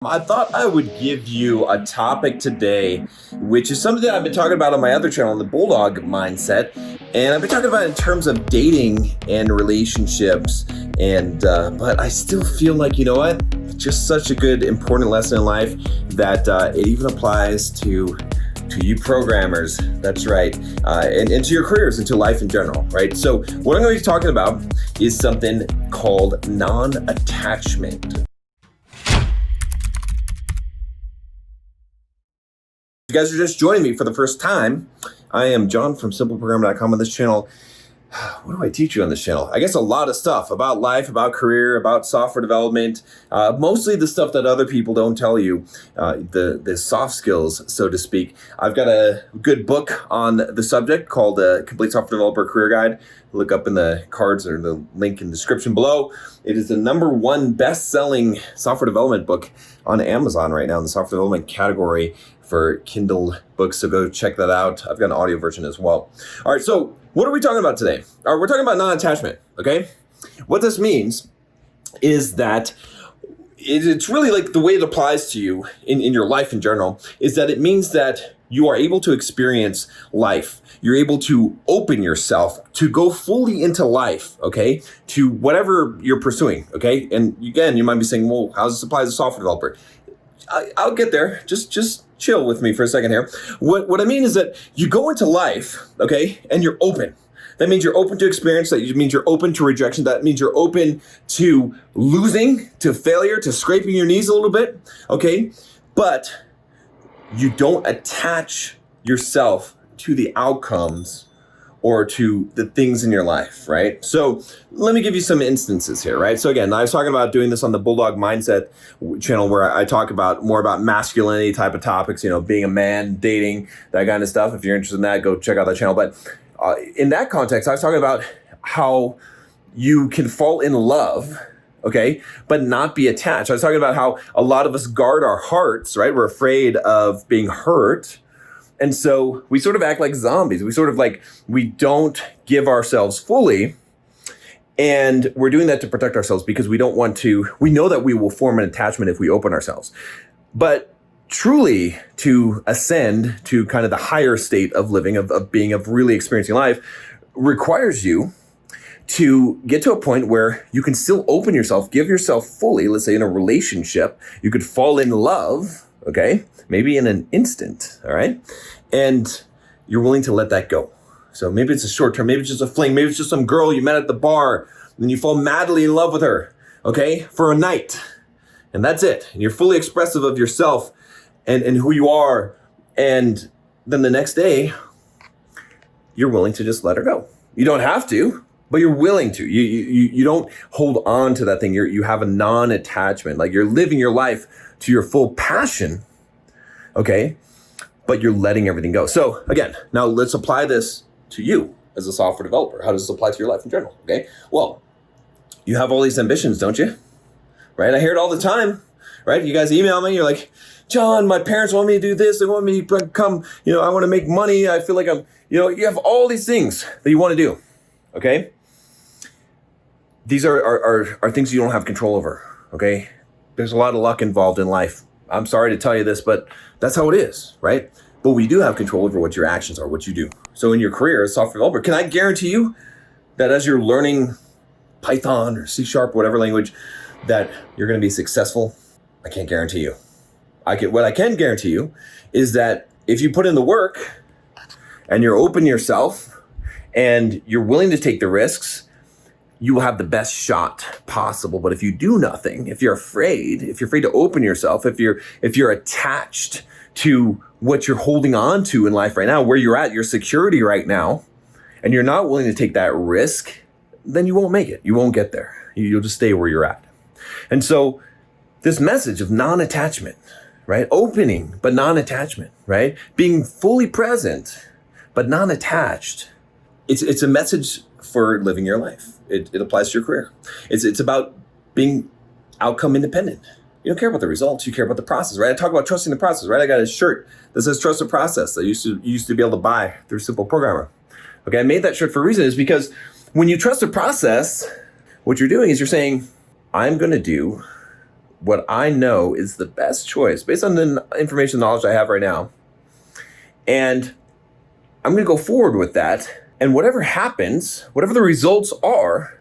I thought I would give you a topic today, which is something that I've been talking about on my other channel, the Bulldog Mindset. And I've been talking about it in terms of dating and relationships. But I still feel like, you know what? It's just such a good, important lesson in life that it even applies to you programmers. That's right. And to your careers and to life in general, right? So what I'm going to be talking about is something called non-attachment. If you guys are just joining me for the first time, I am John from simpleprogrammer.com. On this channel, what do I teach you on this channel? I guess a lot of stuff about life, about career, about software development, mostly the stuff that other people don't tell you, the soft skills, so to speak. I've got a good book on the subject called Complete Software Developer Career Guide. Look up in the cards or the link in the description below. It is the #1 best-selling software development book on Amazon right now in the software development category for Kindle books, so go check that out. I've got an audio version as well. All right, so what are we talking about today? All right, we're talking about non-attachment, okay? What this means is that it's really like the way it applies to you in your life in general is that it means that you are able to experience life. You're able to open yourself to go fully into life, okay? To whatever you're pursuing, okay? And again, you might be saying, well, how does this apply as a software developer? I'll get there. Just chill with me for a second here. What I mean is that you go into life, okay, and you're open. That means you're open to experience. That means you're open to rejection. That means you're open to losing, to failure, to scraping your knees a little bit, okay? But you don't attach yourself to the outcomes or to the things in your life, right? So let me give you some instances here, right? So again, I was talking about doing this on the Bulldog Mindset channel where I talk about more about masculinity type of topics, you know, being a man, dating, that kind of stuff. If you're interested in that, go check out that channel. But in that context, I was talking about how you can fall in love, okay, but not be attached. I was talking about how a lot of us guard our hearts, right? We're afraid of being hurt. And so we sort of act like zombies. We don't give ourselves fully. And we're doing that to protect ourselves because we know that we will form an attachment if we open ourselves. But truly to ascend to kind of the higher state of living, of really experiencing life, requires you to get to a point where you can still open yourself, give yourself fully. Let's say in a relationship, you could fall in love, okay? Maybe in an instant, all right? And you're willing to let that go. So maybe it's a short term, maybe it's just a fling, maybe it's just some girl you met at the bar and you fall madly in love with her, okay? For a night, and that's it. And you're fully expressive of yourself and who you are. And then the next day, you're willing to just let her go. You don't have to, but you're willing to. You don't hold on to that thing. You have a non-attachment, like you're living your life to your full passion, okay? But you're letting everything go. So again, now let's apply this to you as a software developer. How does this apply to your life in general, okay? Well, you have all these ambitions, don't you? Right? I hear it all the time, right? You guys email me, you're like, John, my parents want me to do this. They want me to become, I want to make money. I feel like you have all these things that you want to do, okay? These are things you don't have control over, okay? There's a lot of luck involved in life. I'm sorry to tell you this, but that's how it is, right? But we do have control over what your actions are, what you do. So in your career as a software developer, can I guarantee you that as you're learning Python or C#, whatever language, that you're going to be successful? I can't guarantee you. What I can guarantee you is that if you put in the work and you're open yourself and you're willing to take the risks, you will have the best shot possible. But if you do nothing, if you're afraid to open yourself, if you're attached to what you're holding on to in life right now, where you're at, your security right now, and you're not willing to take that risk, then you won't make it. You won't get there. You'll just stay where you're at. And so this message of non-attachment, right? Opening, but non-attachment, right? Being fully present, but non-attached. It's a message for living your life. It applies to your career. It's about being outcome independent. You don't care about the results. You care about the process, right? I talk about trusting the process, right? I got a shirt that says trust the process that you used to be able to buy through Simple Programmer. Okay, I made that shirt for a reason. Is because when you trust the process, what you're doing is you're saying, I'm going to do what I know is the best choice based on the information and knowledge I have right now. And I'm going to go forward with that. And whatever happens, whatever the results are,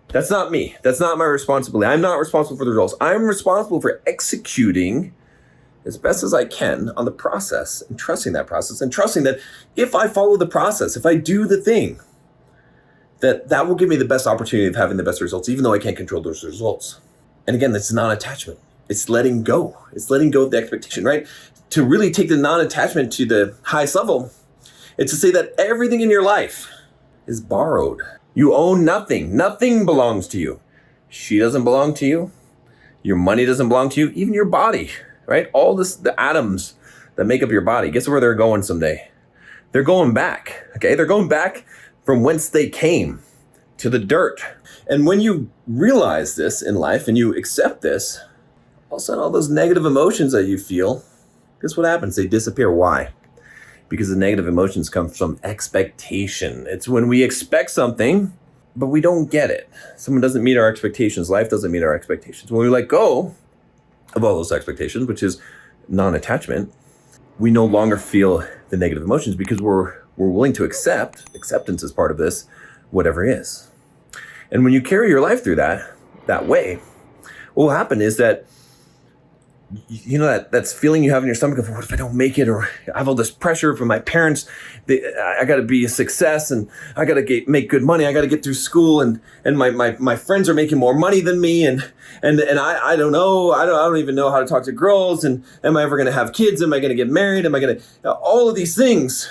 that's not me. That's not my responsibility. I'm not responsible for the results. I'm responsible for executing as best as I can on the process and trusting that process and trusting that if I follow the process, if I do the thing, that will give me the best opportunity of having the best results, even though I can't control those results. And again, it's non-attachment. It's letting go. It's letting go of the expectation, right? To really take the non-attachment to the highest level, it's to say that everything in your life is borrowed. You own nothing. Nothing belongs to you. She doesn't belong to you. Your money doesn't belong to you. Even your body, right? All this, the atoms that make up your body, guess where they're going someday? They're going back, okay? They're going back from whence they came, to the dirt. And when you realize this in life and you accept this, all of a sudden all those negative emotions that you feel, guess what happens? They disappear. Why? Because the negative emotions come from expectation. It's when we expect something, but we don't get it. Someone doesn't meet our expectations. Life doesn't meet our expectations. When we let go of all those expectations, which is non-attachment, we no longer feel the negative emotions because we're willing to accept. Acceptance is part of this, whatever is. And when you carry your life through that way, what will happen is that, you know, that's feeling you have in your stomach of, what if I don't make it? Or I have all this pressure from my parents. I got to be a success, and I got to make good money. I got to get through school, and my friends are making more money than me, and I don't know. I don't even know how to talk to girls. And am I ever going to have kids? Am I going to get married? Am I going to all of these things,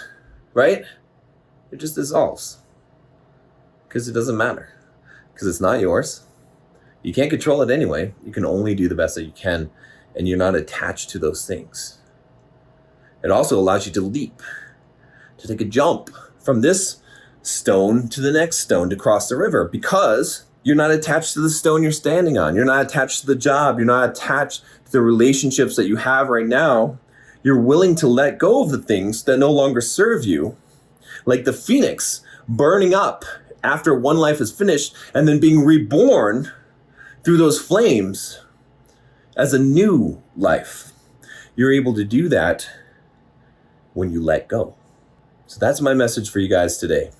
right? It just dissolves because it doesn't matter, because it's not yours. You can't control it anyway. You can only do the best that you can. And you're not attached to those things. It also allows you to leap, to take a jump from this stone to the next stone to cross the river, because you're not attached to the stone you're standing on. You're not attached to the job. You're not attached to the relationships that you have right now. You're willing to let go of the things that no longer serve you, like the phoenix burning up after one life is finished and then being reborn through those flames as a new life. You're able to do that when you let go. So that's my message for you guys today.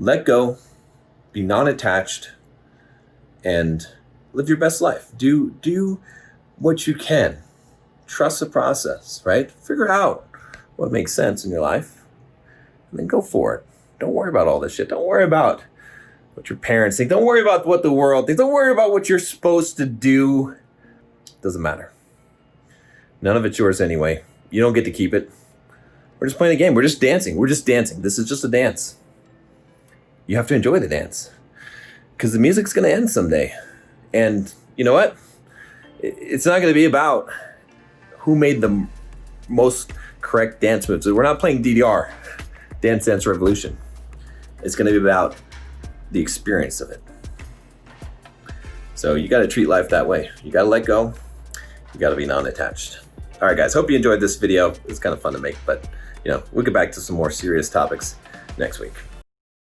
Let go, be non-attached, and live your best life. Do what you can. Trust the process, right? Figure out what makes sense in your life, and then go for it. Don't worry about all this shit. Don't worry about what your parents think. Don't worry about what the world thinks. Don't worry about what you're supposed to do. Doesn't matter. None of it's yours anyway. You don't get to keep it. We're just playing a game. We're just dancing. We're just dancing. This is just a dance. You have to enjoy the dance, because the music's going to end someday. And you know what? It's not going to be about who made the most correct dance moves. We're not playing DDR, Dance Dance Revolution. It's going to be about the experience of it. So you got to treat life that way. You got to let go. You got to be non-attached. All right, guys, hope you enjoyed this video. It's kind of fun to make, but we'll get back to some more serious topics next week.